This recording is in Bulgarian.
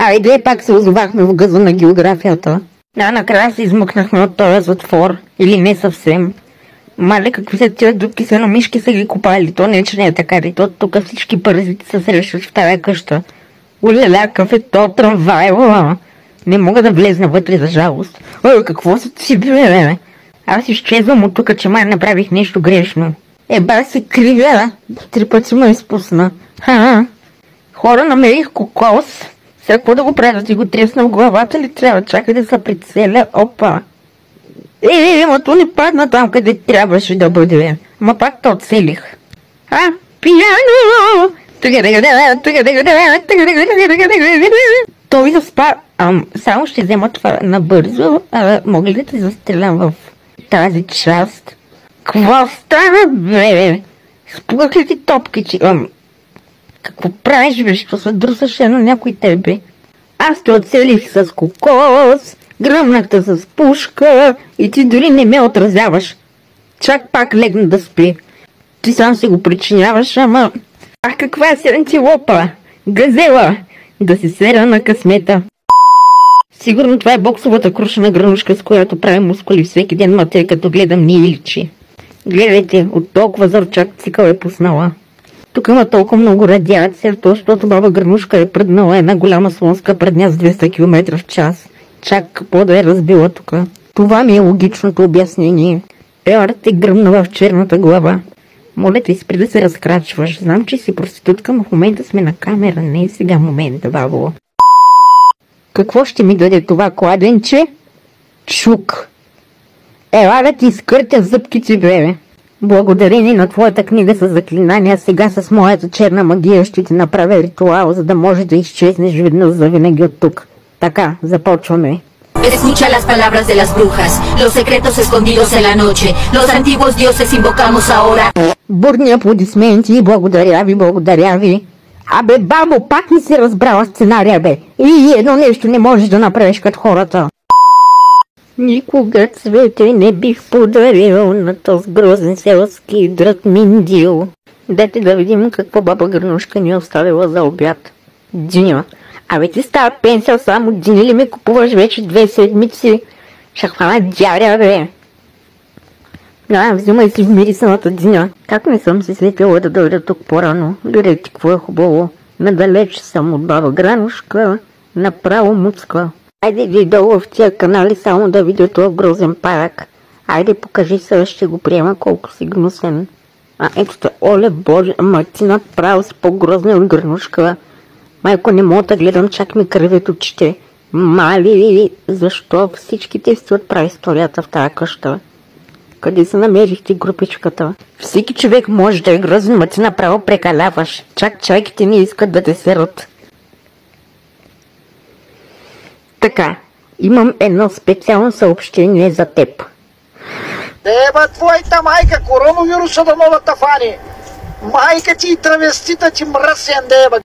Айде, пак се озовахме в газа на географията. Накрая се измъкнахме от този затвор. Или не съвсем. Мале, какви са тия дупки, са на мишки са ги копали. То не, че не е така. И то тук всички паразити се срещат в тази къща. Уляля, какъв е то трамвай, не мога да влезна вътре, за жалост. Ой, какво са си, бе? Аз изчезвам от тук, че май направих нещо грешно. Еба се кривя, 3 пъти ме изпусна. Хора, намерих кокос. Сега какво да го правя, да ти го тресна в главата ли трябва? Чакай да се прицеля. Опа. Ма то не падна там, къде трябваше да бъде. Ма пак то целих. Пияно! Той заспа. Само ще взема това набързо. Мога ли да те застрелям в тази част? Какво става, бе? Спугах ли ти топкичи? Какво правиш, бе? Що се друсаш на някой тебе? Аз те оцелих с кокос, гръмнахте с пушка и ти дори не ме отразяваш. Чак пак легна да спи. Ти сам си го причиняваш, ама... каква е си антилопа? Газела! Да си сера на късмета. Сигурно това е боксовата крушена гранушка, с която правим мускули всеки ден, ма тъй като гледам ни личи. Гледайте, от толкова зорчак цикъл е пуснала. Тук има толкова много радиация, защото баба Гранушка е пръднала една голяма слонска предня с 200 км в час. Чак какво да е разбила тук. Това ми е логичното обяснение. Елата ти гръмнала в черната глава. Моля те, спри да се разкрачваш. Знам, че си проститутка, но в момента сме на камера. Не е сега момента, бабо. Какво ще ми даде това кладенче? Чук. Ела да ти изкъртя зъбките, бе. Благодарение на твоята книга с заклинания, сега с моята черна магия ще ти направя ритуал, за да може да изчезнеш веднъж завинаги от тук. Така, започваме. Escucha las palabras de las brujas, los secretos escondidos en la noche, los antiguos dioses invocamos ahora. Бурни аплодисменти, благодаря ви, благодаря ви. Абе, бабо, пак не си разбрала сценария, бе. И едно нещо не можеш да направиш като хората. Никога цвете не бих подарил на този грозен селски дрът Миндил. Дайте да видим какво баба Гранушка ни е оставила за обяд. Диня. Абе ти става пенсия само Дини ли ме купуваш вече 2 седмици? Ще хвана дяря, бе. Взимай си в мирисаната Диня. Как не съм се сетила да дойда тук по-рано? Гледайте какво е хубаво. Надалеч съм от баба Гранушка. Направо муцка. Айде ви долу в тия канали само да видя този грозен парак. Айде покажи се, ще го приема колко си гнусен. Ето те, оле боже, ама ти направо си по-грозна от Гранушка. Майко, не мога да гледам, чак ми кървят очите. Мали, защо всичките си отправи историята в тази къща? Къде се намерихте групичката? Всеки човек може да е грозен, ма ти направо прекаляваш. Чак чайките не искат да те серат. Така, имам едно специално съобщение за теб. Еба твоята майка, коронавируса да мога да фани. Майка ти и травестита ти мръсен, деба.